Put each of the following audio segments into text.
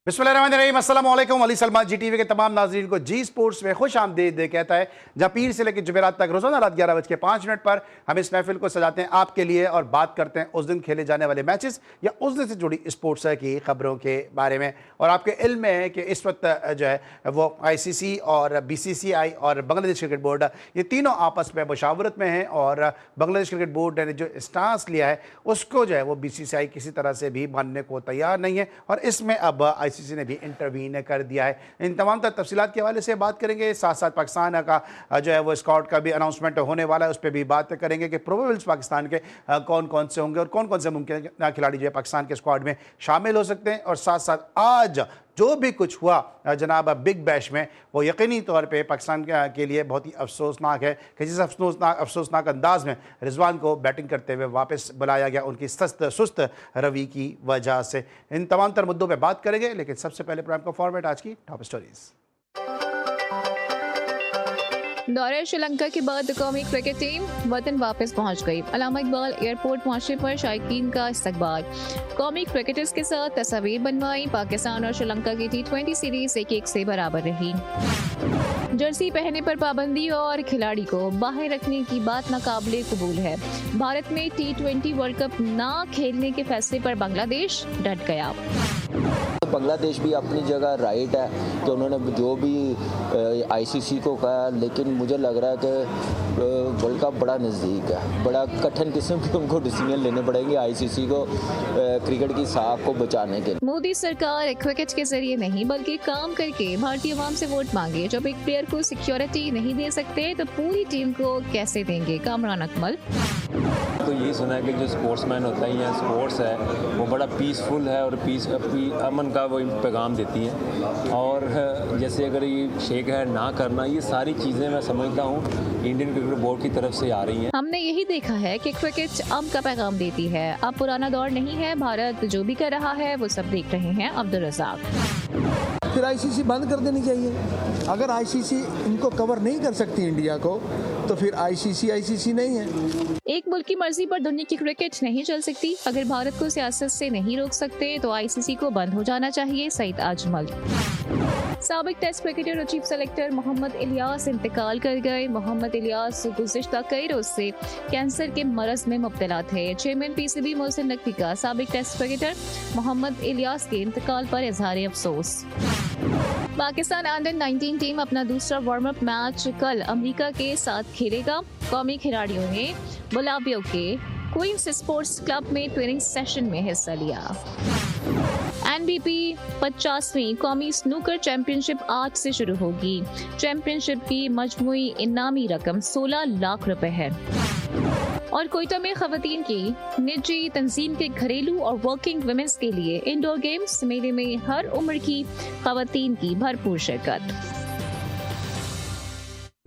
बिस्मिल्लाहिर्रहमानिर्रहीम, अस्सलाम वालेकुम। अली सलमान जी टीवी के तमाम नाज़रीन को जी स्पोर्ट्स में खुश आमदीद कहता है, जहाँ पीर से लेकर जुमेरात तक रोज़ाना रात 11:05 पर हम इस महफिल को सजाते हैं आपके लिए और बात करते हैं उस दिन खेले जाने वाले मैचेस या उस दिन से जुड़ी स्पोर्ट्स की खबरों के बारे में। और आपके इल्म में है कि इस वक्त जो है वो ICC और BCCI और बांग्लादेश क्रिकेट बोर्ड ये तीनों आपस में मुशावरत में हैं और बांग्लादेश क्रिकेट बोर्ड ने जो स्टांस लिया है उसको जो है वो BCCI किसी तरह से भी मानने को तैयार नहीं है और इसमें अब ICC ने भी इंटरवीन कर दिया है। इन तमाम तफसीलात के हवाले से बात करेंगे, साथ साथ पाकिस्तान का जो है वो स्क्वाड का भी अनाउंसमेंट होने वाला है, उस पर भी बात करेंगे कि प्रोबेबल्स पाकिस्तान के कौन कौन से होंगे और कौन कौन से मुमकिन खिलाड़ी जो है पाकिस्तान के स्क्वाड में शामिल हो सकते हैं। और साथ साथ आज जो भी कुछ हुआ जनाब बिग बैश में वो यकीनी तौर पे पाकिस्तान के लिए बहुत ही अफसोसनाक है कि जिस अफसोसनाक अंदाज में रिजवान को बैटिंग करते हुए वापस बुलाया गया उनकी सुस्त रवि की वजह से। इन तमाम तर मुद्दों पे बात करेंगे, लेकिन सबसे पहले प्रोग्राम का फॉर्मेट आज की टॉप स्टोरीज। दौरे श्रीलंका के बाद कौमी क्रिकेट टीम वतन वापस पहुंच गई। अल्लामा इकबाल एयरपोर्ट पहुंचने पर शायकीन का इस्तकबाल। कौमी क्रिकेटर्स के साथ तस्वीर बनवाई। पाकिस्तान और श्रीलंका की T20 सीरीज 1-1 से बराबर रही। जर्सी पहनने पर पाबंदी और खिलाड़ी को बाहर रखने की बात नाकाबिले कबूल है। भारत में T20 वर्ल्ड कप ना खेलने के फैसले पर बांग्लादेश डट गया। बांग्लादेश भी अपनी जगह राइट है कि उन्होंने जो भी ICC को कहा, लेकिन मुझे लग रहा है कि वर्ल्ड कप बड़ा नज़दीक है, बड़ा कठिन किस्म के उनको डिसीजन लेने पड़ेंगे ICC को क्रिकेट की साख को बचाने के लिए। मोदी सरकार क्रिकेट के जरिए नहीं बल्कि काम करके भारतीय अवाम से वोट मांगे। जब एक प्लेयर को सिक्योरिटी नहीं दे सकते तो पूरी टीम को कैसे देंगे? कामरान अकमल। तो यही सुना है कि जो स्पोर्ट्समैन होता है या स्पोर्ट्स है वो बड़ा पीसफुल है और अमन का वो पैगाम देती है। और जैसे अगर ये शेख है ना करना, ये सारी चीज़ें मैं समझता हूँ इंडियन क्रिकेट बोर्ड की तरफ से आ रही हैं। हमने यही देखा है कि क्रिकेट अब का पैगाम देती है। अब पुराना दौर नहीं है, भारत जो भी कर रहा है वो सब देख रहे हैं। अब्दुल रज़ाक। फिर ICC बंद कर देनी चाहिए। अगर ICC इनको कवर नहीं कर सकती इंडिया को तो फिर ICC नहीं है। एक मुल्क की मर्जी पर दुनिया की क्रिकेट नहीं चल सकती। अगर भारत को सियासत से नहीं रोक सकते तो ICC को बंद हो जाना चाहिए। सईद अजमल। साबिक टेस्ट क्रिकेटर और चीफ सेलेक्टर मोहम्मद इलियास इंतकाल कर गए। मोहम्मद इलियास गुज़िश्ता कई रोज से कैंसर के मरज में मुब्तला थे। चेयरमैन PCB मोहसिन नकवी का साबिक टेस्ट क्रिकेटर मोहम्मद इलियास के इंतकाल पर इजहार अफसोस। पाकिस्तान अंडर-19 टीम अपना दूसरा वार्म अप मैच कल अमेरिका के साथ खेलेगा। कौमी खिलाड़ियों ने बुलाबियो के क्वींस स्पोर्ट्स क्लब में ट्रेनिंग सेशन में हिस्सा लिया। NBP 50वीं कौमी स्नूकर चैंपियनशिप आज से शुरू होगी। चैंपियनशिप की मजमूई इनामी रकम 16 लाख रुपए है। और कोयटा में खवातीन की निजी तंजीम के घरेलू और वर्किंग वुमेन्स के लिए इंडोर गेम्स मेले में हर उम्र की खवातीन की भरपूर शिरकत।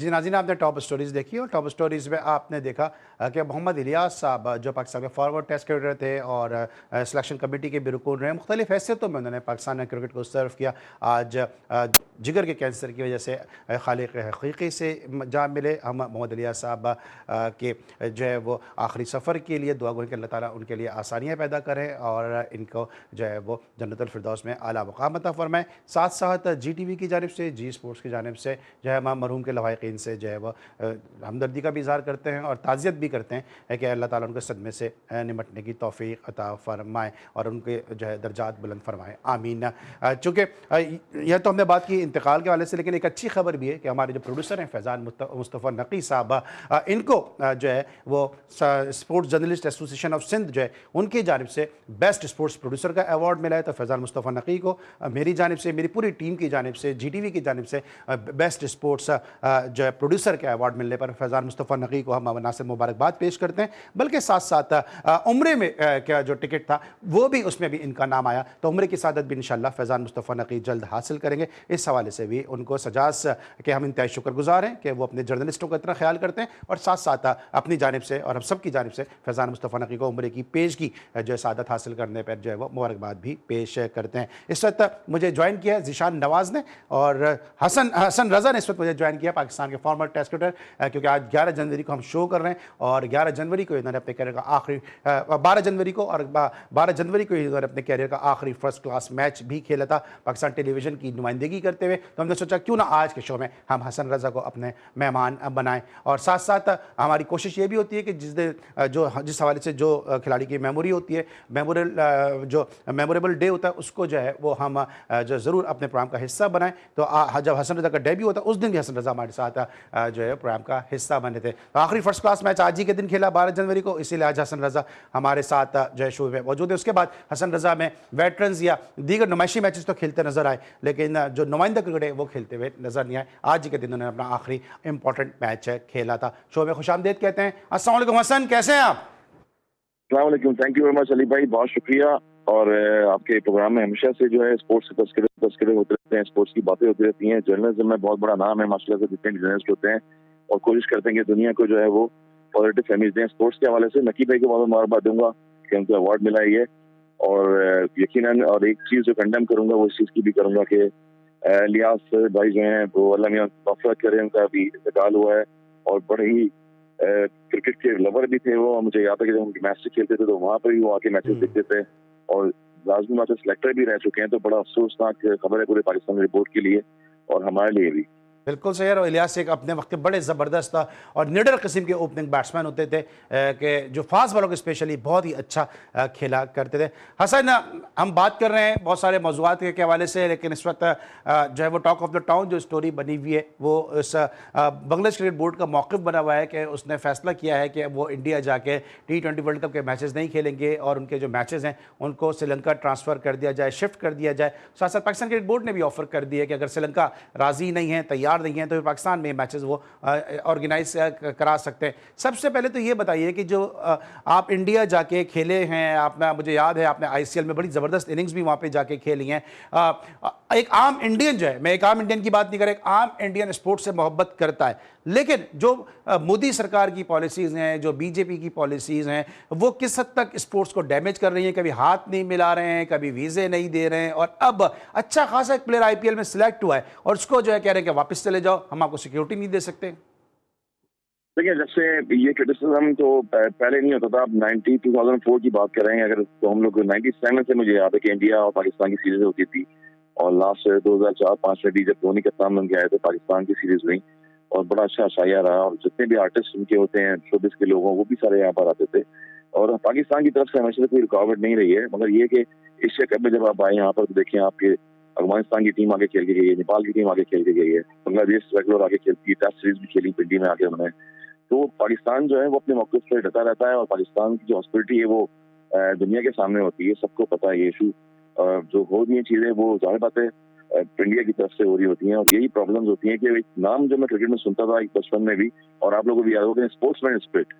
जी नाज़रीन, आपने टॉप स्टोरीज़ देखी और टॉप स्टोरीज़ में आपने देखा कि मोहम्मद इलियास साहब जो पाकिस्तान के फॉरवर्ड टेस्ट क्रिकेटर थे और सिलेक्शन कमेटी के भी रुकन रहे, मुख्तलिफ हैसियतों में उन्होंने पाकिस्तान क्रिकेट को सर्व किया। आज जिगर के कैंसर की वजह से खालिक हकीकी से जा मिले। हम मोहम्मद इलियास साहब के जो है वो आखिरी सफ़र के लिए दुआ गो कि अल्लाह ताला उनके लिए आसानियाँ पैदा करें और इनको जो है वो जन्नतुल फिरदौस में आला मकाम अता फरमाएं। साथ साथ GTV की जानिब से, जी स्पोर्ट्स की जानिब से जो है हम मरहूम के लवाहिकीन से जो है वो हमदर्दी का भी इज़हार करते हैं और ताज़ियत भी करते हैं कि अल्लाह ताला उनके सदमे से निमटने की तौफ़ीक़ अता फरमाए और उनके जो है दर्जात बुलंद फरमाए, आमीन। चूँकि यह तो हमने बात की इंतकाल के वाले से, लेकिन एक अच्छी खबर भी है कि हमारे जो प्रोड्यूसर हैं फैज़ान मुस्तफ़ा नक़ी साहब, इनको जो है वो sports journalist association of Sindh जो है उनकी जानिब से बेस्ट स्पोर्ट्स प्रोड्यूसर का अवार्ड मिला है। तो फैज़ान मुस्तफ़ा नक़ी को मेरी जानिब से, मेरी पूरी टीम की जानिब से, GTV की जानिब से बेस्ट स्पोर्ट्स जो है प्रोड्यूसर के अवार्ड मिलने पर फैज़ान मुस्तफ़ा नक़ी को हम ना सिर्फ मुबारकबाद पेश करते हैं बल्कि साथ साथ उम्रे में क्या जो टिकट था वो भी उसमें भी इनका नाम आया, तो उम्रे की सादत भी इंशाअल्लाह फैज़ान मुस्तफ़ा नक़ी जल्द हासिल करेंगे। इस हवाले हवाले से भी उनको सजाज के हम इंतहाई शुक्रगुजार हैं कि वो अपने जर्नलिस्टों का इतना ख्याल करते हैं और साथ साथ अपनी जानिब से और हम सब की जानिब से फैज़ान मुस्तफ़ा नकी को उम्र की पेश की जो है सादत हासिल करने पर जो है वो मुबारकबाद भी पेश करते हैं। इस वक्त मुझे ज्वाइन किया ज़ीशान नवाज़ ने और हसन रज़ा ने इस वक्त मुझे ज्वाइन किया, पाकिस्तान के फॉर्मर टेस्ट क्रिकेटर, क्योंकि आज 11 जनवरी को हम शो कर रहे हैं और 11 जनवरी को इन्होंने अपने कैरियर का आखिरी 12 जनवरी को और 12 जनवरी को इन्होंने अपने कैरियर का आखिरी फर्स्ट क्लास मैच भी खेला था पाकिस्तान टेलीविज़न की नुमाइंदगी करते हुए। तो हमने सोचा क्यों ना आज के शो में हम हसन रज़ा को अपने मेहमान बनाएं और साथ साथ हमारी कोशिश ये भी होती है कि जिस हवाले से जो खिलाड़ी की मेमोरी होती है, मेमोरेबल डे होता है, उसको जो है वो हम जो ज़रूर अपने प्रोग्राम का हिस्सा बनाएं। तो जब हसन रज़ा का डेब्यू होता है उस दिन भी हसन रज़ा हमारे साथ जो है प्रोग्राम का हिस्सा बने थे। तो आखिरी फर्स्ट क्लास मैच आज ही के दिन खेला 12 जनवरी को, इसीलिए आज हसन रज़ा हमारे साथ जो है शो में मौजूद है। उसके बाद हसन रज़ा में वेटरन्स या दीगर नुमाइशी मैचेस तो खेलते नजर आए, लेकिन जो नुमाइंदा क्रिकेट है वो खेलते हुए नजर नहीं आए। आज ही के दिन उन्होंने अपना आखिरी इंपॉर्टेंट मैच खेला था। शो में खुशामदीद कहते हैं। अस्सलाम वालेकुम हसन, कैसे हैं आप? अस्सलाम वालेकुम, thank you very much Ali भाई, बहुत शुक्रिया। और आपके प्रोग्राम में हमेशा से जो है स्पोर्ट्स के तस्करे होते रहते हैं, स्पोर्ट्स की बातें होती रहती हैं। जर्नलिज्म में बहुत बड़ा नाम है माशाल्लाह से, जितने जर्नलिस्ट होते हैं और कोशिश करते हैं कि दुनिया को जो है वो पॉजिटिव इमेज दें। स्पोर्ट्स के हवाले से नकी भाई को बहुत मुबारकबाद दूंगा कि उनको अवार्ड मिला है ये, और यकीनन और एक चीज़ जो कंडेम करूंगा वो इस चीज़ की भी करूंगा कि इलियास भाई जो हैं वो अल्लाह मियां मग़फ़िरत करें, उनका भी इंतकाल हुआ है और बड़े ही क्रिकेट के लवर भी थे वो। मुझे याद है कि जब हम मैच खेलते थे तो वहाँ पर ही वो आके मैचेस देखते थे और लाजमी बात है सिलेक्टर भी रह चुके हैं। तो बड़ा अफसोसनाक खबर है पूरे पाकिस्तान रिपोर्ट के लिए और हमारे लिए भी। बिल्कुल सही है। और इलियास एक अपने वक्त के बड़े ज़बरदस्त और निडर किस्म के ओपनिंग बैट्समैन होते थे कि जो फास्ट बॉलों को स्पेशली बहुत ही अच्छा खेला करते थे। हसन, हम बात कर रहे हैं बहुत सारे मौज़ूआत के हवाले से, लेकिन इस वक्त जो है वो टॉक ऑफ द टाउन जो स्टोरी बनी हुई है वो इस बांग्लादेश क्रिकेट बोर्ड का मौक़िफ़ बना हुआ है कि उसने फ़ैसला किया है कि वो इंडिया जाके T20 वर्ल्ड कप के मैचेस नहीं खेलेंगे और उनके जो मैचेस हैं उनको श्रीलंका ट्रांसफ़र कर दिया जाए, शिफ्ट कर दिया जाए। साथ साथ पाकिस्तान क्रिकेट बोर्ड ने भी ऑफ़र कर दिया है कि अगर श्रीलंका राज़ी नहीं है, तैयार नहीं है, तो पाकिस्तान में मैचेस वो ऑर्गेनाइज करा सकते हैं। सबसे पहले तो ये बताइए कि जो आप इंडिया जाके खेले हैं, आपने, मुझे याद है आपने ICL में बड़ी ज़बरदस्त इनिंग्स भी वहाँ पे जाके खेली हैं। एक आम इंडियन जो है, मैं एक आम इंडियन की बात नहीं कर रहा, एक आम इंडियन स्पोर्ट्स से मोहब्बत करता है, लेकिन जो मोदी सरकार की पॉलिसीज़ हैं, जो BJP की पॉलिसीज़ हैं, वो किस हद तक स्पोर्ट्स को डैमेज कर रही हैं। कभी हाथ नहीं मिला रहे हैं, कभी वीज़े नहीं दे रहे हैं, और अब अच्छा खासा एक प्लेयर IPL में सिलेक्ट हुआ है और उसको जो है कह रहे हैं कि वापस चले जाओ, हम आपको सिक्योरिटी नहीं दे सकते। देखिए, जब से ये क्रिटिसिज्म तो पहले नहीं होता था, अब 2004 की बात कर रहे हैं अगर, तो हम लोग 97 से मुझे याद है कि इंडिया और पाकिस्तान की सीरीज होती थी और लास्ट 2004-5 में भी जब धोनी कप्तान बन के आए थे पाकिस्तान की सीरीज हुई और बड़ा अच्छा शाया रहा और जितने भी आर्टिस्ट उनके होते हैं शोबिस के लोगों वो भी सारे यहाँ पर आते थे और पाकिस्तान की तरफ से हमेशा कोई रुकावट नहीं रही है। मगर ये कि एशिया कप में जब आप आए यहाँ पर तो देखिए आपके अफगानिस्तान की टीम आगे खेल के गई है, नेपाल की टीम आगे खेल के गई है, बांग्लादेश रेगुलर आगे खेलती है, टेस्ट सीरीज भी खेली पिंडी में आके उन्होंने। तो पाकिस्तान जो है वो अपने मौके पर डटा रहता है और पाकिस्तान की जो हॉस्पिटलिटी है वो दुनिया के सामने होती है, सबको पता है ये इशू। जो हो रही चीजें वो जाहिर बात है इंडिया की तरफ से हो रही होती हैं और यही प्रॉब्लम्स होती हैं कि नाम जो मैं क्रिकेट में सुनता था बचपन में भी और आप लोगों को भी याद होगा स्पोर्ट्समैन स्पिरिट,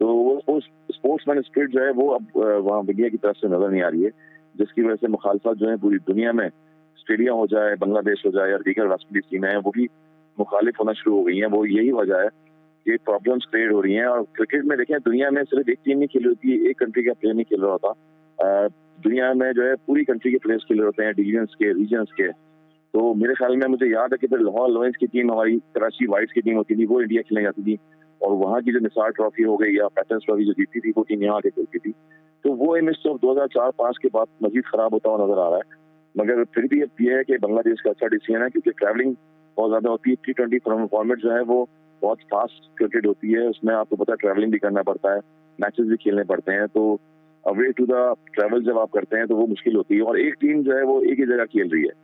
तो वो स्पोर्ट्समैन स्पिरिट जो है वो अब वहाँ इंडिया की तरफ से नजर नहीं आ रही है, जिसकी वजह से मुखालफत जो है पूरी दुनिया में ऑस्ट्रेलिया हो जाए, बांग्लादेश हो जाए या दीगर राष्ट्रीय टीमें हैं वो भी मुखालिफ होना शुरू हो गई हैं। वो यही वजह है कि प्रॉब्लम्स क्रिएट हो रही हैं। और क्रिकेट में देखें दुनिया में सिर्फ एक टीम नहीं खेल रही होती, एक कंट्री का प्लेयर नहीं खेल रहा होता, दुनिया में जो है पूरी कंट्री के प्लेयर्स खेल रहे होते हैं, डिवीजन्स के, रीजन्स के। तो मेरे ख्याल में मुझे याद है कि फिर लाहौर लायंस की टीम, हमारी कराची वाइट्स की टीम होती थी, वो इंडिया खेलने जाती थी और वहाँ की जो निसार ट्रॉफी हो गई या पैटर्न्स ट्रॉफी जो जीती थी वो टीम यहाँ आके खेलती थी। तो वो इमेज तो 2004-5 के बाद मजीद खराब होता हुआ नजर आ रहा है। मगर फिर भी ये है कि बांग्लादेश का अच्छा डिसीजन है क्योंकि ट्रैवलिंग बहुत ज्यादा होती है। T20 फॉर्मेट जो है वो बहुत फास्ट क्रिकेट होती है, उसमें आपको पता है ट्रैवलिंग भी करना पड़ता है, मैचेस भी खेलने पड़ते हैं, तो अवे टू द ट्रैवल जब आप करते हैं तो वो मुश्किल होती है और एक टीम जो है वो एक ही जगह खेल रही है।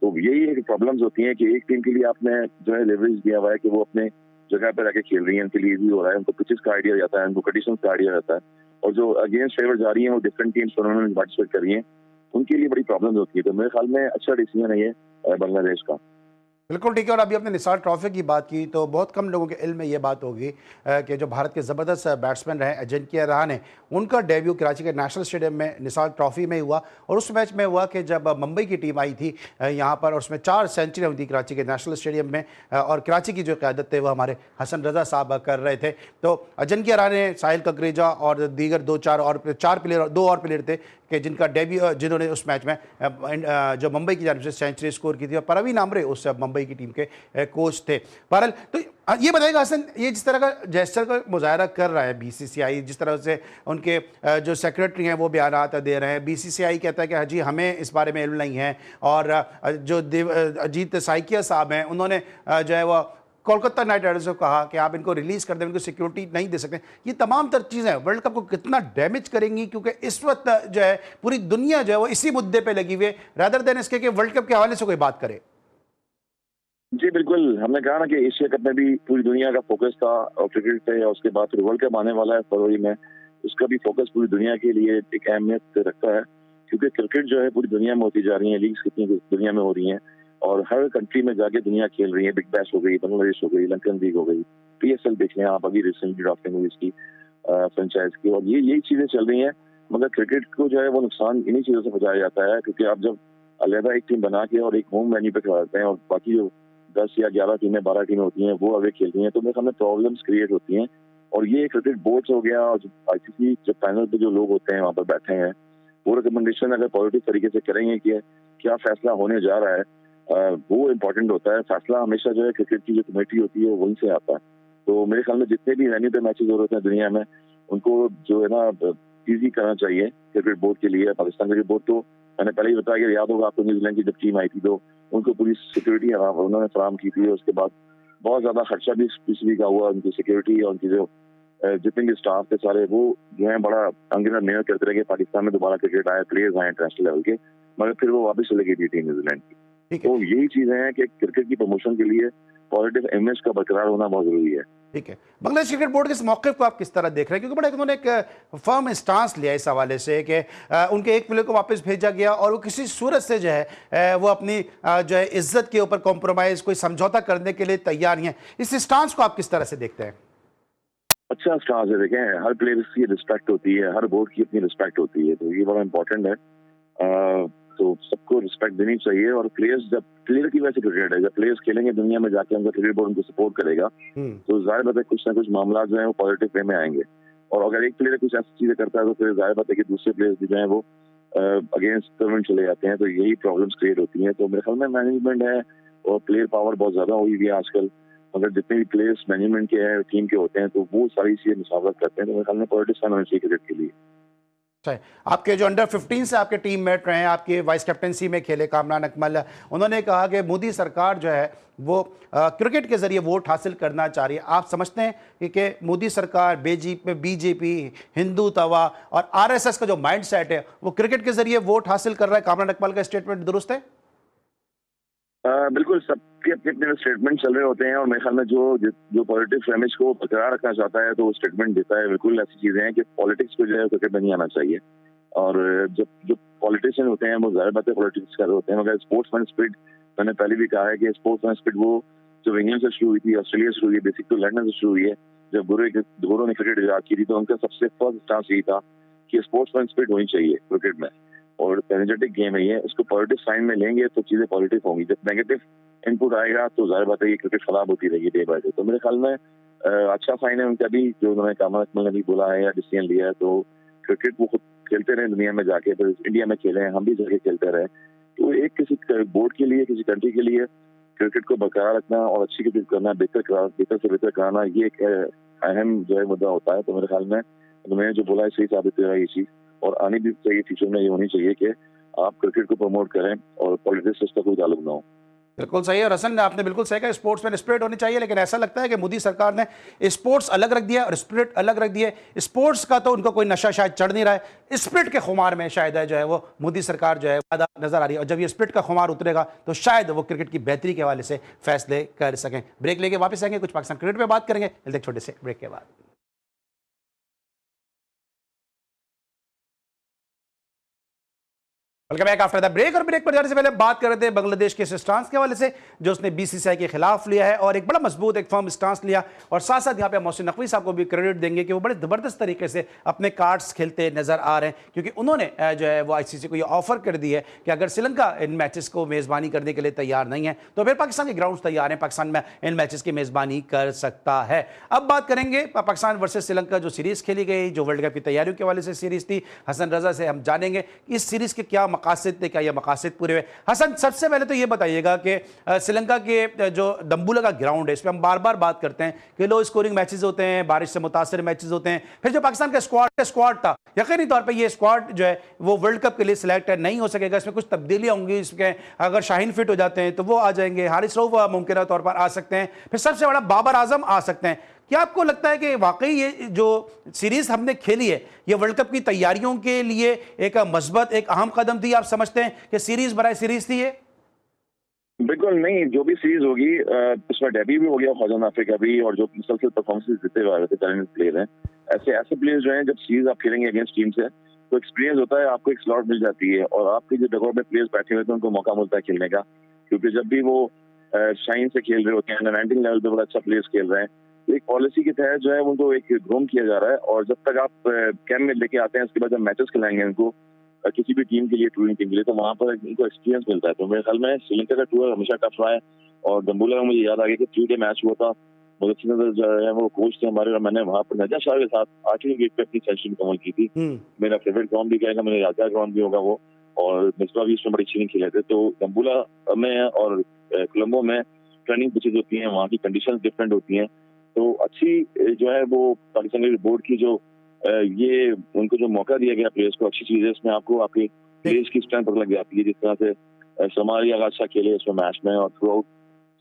तो यही एक प्रॉब्लम्स होती हैं कि एक टीम के लिए आपने जो है लेवरेज दिया हुआ है कि वो अपने जगह पर आके खेल रही है, उनके लिए इजी हो रहा है, उनको पिचेस का आइडिया रहता है, उनको कंडीशंस का आइडिया रहता है और जो अगेंस्ट फेवर जा रही हैं वो डिफरेंट टीम्स टूर्नामेंट में पार्टिसिपेट कर रही हैं, उनके लिए बड़ी प्रॉब्लम्स होती है। तो मेरे ख्याल में अच्छा डिसीजन है ये बांग्लादेश का। बिल्कुल ठीक है। और अभी आपने निसार ट्रॉफी की बात की तो बहुत कम लोगों के इल्म में ये बात होगी कि जो भारत के ज़बरदस्त बैट्समैन रहे अजिंक्य रहाणे, उनका डेब्यू कराची के नेशनल स्टेडियम में निसार ट्रॉफी में हुआ। और उस मैच में हुआ कि जब मुंबई की टीम आई थी यहाँ पर, और उसमें 4 सेंचुरी हुई थी कराची के नेशनल स्टेडियम में, और कराची की जो क़यादत थे वो हमारे हसन रज़ा साहब कर रहे थे। तो अजिंक्य रहाणे, साहिल ककरेजा और दीगर 2 और प्लेयर थे कि जिनका डेब्यू, जिन्होंने उस मैच में जो मुंबई की जानिब से सेंचुरी स्कोर की थी। और परवीन आमरे उस मुंबई की टीम के कोच थे। बहरहाल तो ये बताइएगा हसन, ये जिस तरह का जेस्चर का मुजाहरा कर रहा है बीसीसीआई, जिस तरह से उनके जो सेक्रेटरी हैं वो बयानात दे रहे हैं, बीसीसीआई कहता है कि हाजी हमें इस बारे में इल्म नहीं है, और जो अजीत साइकिया साहब हैं उन्होंने जो है वो कोलकाता नाइट राइडर्स को कहा कि आप इनको रिलीज कर दें, इनको सिक्योरिटी नहीं दे सकते। ये तमाम तर चीज़ें वर्ल्ड कप को कितना डैमेज करेंगी, क्योंकि इस वक्त जो है पूरी दुनिया जो है वो इसी मुद्दे पे लगी हुई है, रादर देन इसके कि वर्ल्ड कप के हवाले से कोई बात करे। जी बिल्कुल, हमने कहा ना कि एशिया कप में भी पूरी दुनिया का फोकस था और क्रिकेट पे, और उसके बाद फिर वर्ल्ड कप आने वाला है फरवरी में, उसका भी फोकस पूरी दुनिया के लिए एक अहमियत रखता है, क्योंकि क्रिकेट जो है पूरी दुनिया में होती जा रही है, लीग्स कितनी दुनिया में हो रही हैं और हर कंट्री में जाके दुनिया खेल रही है। बिग बैश हो गई, बांग्लादेश हो गई, लंकन लीग हो गई, PSL देख लें आप, अभी रिसेंटली ड्राफ्टिंग हुई इसकी फ्रेंचाइज की, और यही चीजें चल रही हैं। मगर क्रिकेट को जो है वो नुकसान इन्हीं चीजों से पहुंचाया जाता है, क्योंकि आप जब अलहदा एक टीम बना के और एक होम वेन्यू पे खिलाते हैं और बाकी जो 10 या 11 टीमें, 12 टीमें होती हैं वो अवे खेलती हैं, तो मेरे सामने प्रॉब्लम्स क्रिएट होती हैं। और ये क्रिकेट बोर्ड हो गया, और ICC जब पैनल पे जो लोग होते हैं वहाँ पर बैठे हैं, वो रिकमेंडेशन अगर पॉजिटिव तरीके से करेंगे कि क्या फैसला होने जा रहा है, वो इम्पोर्टेंट होता है। फैसला हमेशा जो है क्रिकेट की जो कमेटी होती है वहीं से आता है। तो मेरे ख्याल में जितने भी वेन्यू पे मैचेस हो रहे हैं दुनिया में, उनको जो है ना ईजी करना चाहिए क्रिकेट बोर्ड के लिए। पाकिस्तान क्रिकेट बोर्ड तो मैंने पहले ही बताया कि याद होगा आपको, न्यूजीलैंड की जब टीम आई थी तो उनको पूरी सिक्योरिटी उन्होंने फराम की थी। उसके बाद बहुत ज्यादा खर्चा भी पीसीबी का हुआ, उनकी सिक्योरिटी और उनकी जो जितने भी स्टाफ थे सारे, वो जो है बड़ा अंगिना मेहनत करते रहे कि पाकिस्तान में दोबारा क्रिकेट आए, प्लेयर्स आए इंटरनेशनल लेवल के, मगर फिर वो वापस चले गई थी टीम न्यूजीलैंड की। तो यही चीजें हैं कि क्रिकेट की प्रमोशन के लिए पॉजिटिव इमेज का बरकरार होना बहुत जरूरी है। ठीक है, बांग्लादेश क्रिकेट बोर्ड के इस मौके को आप किस तरह देख रहे हैं, क्योंकि बड़ा उन्होंने एक फर्म स्टांस लिया इस हवाले से कि उनके एक प्लेयर को वापस भेजा गया और वो किसी सूरत से जो है वो अपनी जो है इज्जत के ऊपर कॉम्प्रोमाइज, कोई समझौता करने के लिए तैयार नहीं है। इस स्टांस को आप किस तरह से देखते हैं? अच्छा स्टांस है, देखें हर प्लेयर की रिस्पेक्ट होती है, हर बोर्ड की अपनी रिस्पेक्ट होती है, तो ये बड़ा इंपॉर्टेंट है। तो सबको रिस्पेक्ट देनी चाहिए। और प्लेयर्स, जब प्लेयर की वजह से क्रिकेट है, जब प्लेयर्स खेलेंगे दुनिया में जाके, उनका क्रिकेट बोर्ड उनको सपोर्ट करेगा, तो जाहिर बात है कुछ ना कुछ मामला जो है वो पॉजिटिव वे में आएंगे। और अगर एक प्लेयर कुछ ऐसी चीजें करता है तो फिर जाहिर बात है कि दूसरे प्लेयर्स भी जो है वो अगेंस्ट गवर्नमेंट चले जाते हैं, तो यही प्रॉब्लम्स क्रिएट होती हैं। तो मेरे ख्याल में मैनेजमेंट है और प्लेयर पावर बहुत ज्यादा हुई हुई है आजकल, मगर जितने भी प्लेयर्स मैनेजमेंट के हैं, टीम के होते हैं, तो वो सारी चीजें मुसावरत करते हैं। तो मेरे ख्याल में पॉजिटिव साइन होना चाहिए क्रिकेट के लिए। आपके जो अंडर 15 से आपके टीम मेट रहे हैं, आपके वाइस कैप्टनसी में खेले कामरान अकमल, उन्होंने कहा कि मोदी सरकार जो है वो क्रिकेट के जरिए वोट हासिल करना चाह रही है। आप समझते हैं कि मोदी सरकार, बीजेपी, हिंदू तवा और RSS का जो माइंड सेट है वो क्रिकेट के जरिए वोट हासिल कर रहा है? कामरान अकमल का स्टेटमेंट दुरुस्त है? बिल्कुल, सबके अपने अपने स्टेटमेंट चल रहे होते हैं और मेरे ख्याल में जो पॉलिटिक्स इमेज को बरकरार रखना चाहता है तो वो स्टेटमेंट देता है। बिल्कुल ऐसी चीजें हैं कि पॉलिटिक्स को जो है क्रिकेट में नहीं आना चाहिए। और जब जो पॉलिटिशियन होते हैं वो जाहिर बात है पॉलिटिक्स कर रहे होते हैं, मगर स्पोर्ट्समैन स्पिरिट, मैंने पहले भी कहा है कि स्पोर्ट्समैन स्पिरिट वो जो इंग्लैंड से शुरू हुई थी, ऑस्ट्रेलिया से शुरू हुई है, बेसिक तो लंदन से शुरू हुई है। जब गुरु ने क्रिकेट इजाद की थी तो उनका सबसे फर्स्ट स्टांस यही था कि स्पोर्ट्समैन स्पिरिट होनी चाहिए क्रिकेट में, और एनर्जेटिक गेम है ये, उसको पॉजिटिव साइन में लेंगे तो चीजें पॉजिटिव होंगी। जब नेगेटिव इनपुट आएगा तो जाहिर बात है ये क्रिकेट खराब होती रहेगी डे बाय डे। तो मेरे ख्याल में अच्छा साइन है उनका भी, जो उन्होंने कामरान अकमल ने भी बोला है या डिसीजन लिया है। तो क्रिकेट वो खुद खेलते रहे दुनिया में जाके, फिर इंडिया में खेले, हम भी जाके खेलते रहे। तो एक किसी बोर्ड के लिए, किसी कंट्री के लिए क्रिकेट को बरकरार रखना और अच्छी क्रिकेट करना, बेहतर से बेहतर कराना, ये एक अहम जो है मुद्दा होता है। तो मेरे ख्याल में उन्होंने जो बोला है सही साबित हो रहा है ये चीज, और आने भी चाहिए, फ्यूचर में ये होनी चाहिए कि आप क्रिकेट को प्रमोट करें और पॉलिटिक्स से उसका कोई ताल्लुक ना हो। बिल्कुल सही है। और हसन, आपने बिल्कुल सही कहा, स्पोर्ट्स में स्पिरिट होनी चाहिए, लेकिन ऐसा लगता है कि मोदी सरकार ने स्पोर्ट्स अलग रख दिया और स्पिरिट अलग रख दिया। स्पोर्ट्स का तो उनका कोई नशा शायद चढ़ नहीं रहा है, स्पिरिट के खुमार में शायद है जो है वो मोदी सरकार जो है नजर आ रही है। और जब ये स्पिरिट का खुमार उतरेगा तो शायद वो क्रिकेट की बेहतरी के हवाले से फैसले कर सकें। ब्रेक लेके वापस आएंगे, कुछ पाकिस्तान क्रिकेट पर बात करेंगे एक छोटे से ब्रेक के बाद। Welcome back after the break. और ब्रेक पर जाने से पहले हम बात कर रहे थे बांग्लादेश के स्टांस के हवाले से जो उसने बीसीसीआई के खिलाफ लिया है और एक बड़ा मजबूत एक फर्म स्टांस लिया, और साथ साथ यहाँ पे मोहसिन नकवी साहब को भी क्रेडिट देंगे कि वो बड़े ज़बरदस्त तरीके से अपने कार्ड्स खेलते नजर आ रहे हैं, क्योंकि उन्होंने जो है वो आईसीसी को ये ऑफर कर दी है कि अगर श्रीलंका इन मैचेस को मेज़बानी करने के लिए तैयार नहीं है तो फिर पाकिस्तान के ग्राउंड तैयार हैं, पाकिस्तान में इन मैचेस की मेज़बानी कर सकता है। अब बात करेंगे पाकिस्तान वर्सेस श्रीलंका जो सीरीज़ खेली गई, जो वर्ल्ड कप की तैयारियों के हवाले से सीरीज़ थी। हसन रजा से हम जानेंगे इस सीरीज़ के क्या मकासद थे, क्या ये मकासद पूरे हुए। हसन, सबसे पहले तो ये बताइएगा कि श्रीलंका के जो दम्बुला का ग्राउंड है, इस पर हम बार बार बात करते हैं कि लो स्कोरिंग मैचेस होते हैं, बारिश से मुतासर मैचेस होते हैं। फिर जो पाकिस्तान का स्क्वाड था, यकीनी तौर पे ये स्क्वाड जो है वो वर्ल्ड कप के लिए सिलेक्ट नहीं हो सकेगा, इसमें कुछ तब्दीलियां होंगी। इसके अगर शाहीन फिट हो जाते हैं तो वो आ जाएंगे, हारिस रऊफ मुमकिन तौर पर आ सकते हैं, फिर सबसे बड़ा बाबर आजम आ सकते हैं। क्या आपको लगता है कि वाकई ये जो सीरीज हमने खेली है ये वर्ल्ड कप की तैयारियों के लिए एक मस्बत, एक अहम कदम थी? आप समझते हैं कि सीरीज बराए सीरीज थी ये? बिल्कुल नहीं, जो भी सीरीज होगी उसमें डेब्यू भी हो गया ख्वाजा नाफिर का भी, और जो मुसलसल परफॉर्मेंसेस देते हुए आ रहे थे टैलेंटेड प्लेयर हैं, ऐसे प्लेयर्स जो हैं जब सीरीज आप खेलेंगे अगेंस्ट टीम से तो एक्सपीरियंस होता है, आपको एक स्लॉट मिल जाती है और आपके जो डगआउट में प्लेयर्स बैठे हुए थे उनको मौका मिलता है खेलने का, क्योंकि जब भी वो शाइन से खेल रहे होते हैं, अंडर 19 लेवल पे बड़ा अच्छा प्लेयर्स खेल रहे हैं, तो एक पॉलिसी के तहत जो है उनको एक ग्रूम किया जा रहा है, और जब तक आप कैंप में लेके आते हैं उसके बाद जब मैचेस खिलाएंगे उनको किसी भी टीम के लिए, टूरिंग टीम के लिए, तो वहाँ पर इनको एक्सपीरियंस मिलता है। तो मेरे ख्याल में श्रीलंका का टूर हमेशा टफ रहा है, और दम्बुला में मुझे याद आ गया कि 3 डे मैच हुआ था, मुदस्सिर नजर जो है वो कोच थे हमारे, और मैंने वहाँ पर नजा शाह के साथ 8वीं विकेट पे अपनी सेंचुरी कमाल की थी। मेरा फेवरेट ग्राउंड भी कहेगा, मेरा यादगार ग्राउंड भी होगा वो, और मिसबा भी इसमें बड़ी अच्छी नहीं खेले थे। तो दम्बुला में और कोलंबो में ट्रेनिंग पिचेज होती हैं, वहाँ की कंडीशन डिफरेंट होती हैं, तो अच्छी जो है वो पाकिस्तान बोर्ड की जो ये उनको जो मौका दिया गया प्लेयर्स को, अच्छी चीज है। इसमें आपको आपके प्लेयर्स की स्ट्रेंथ पता लग जाती है, जिस तरह से समारी अच्छा खेले इसमें मैच में, और थ्रू आउट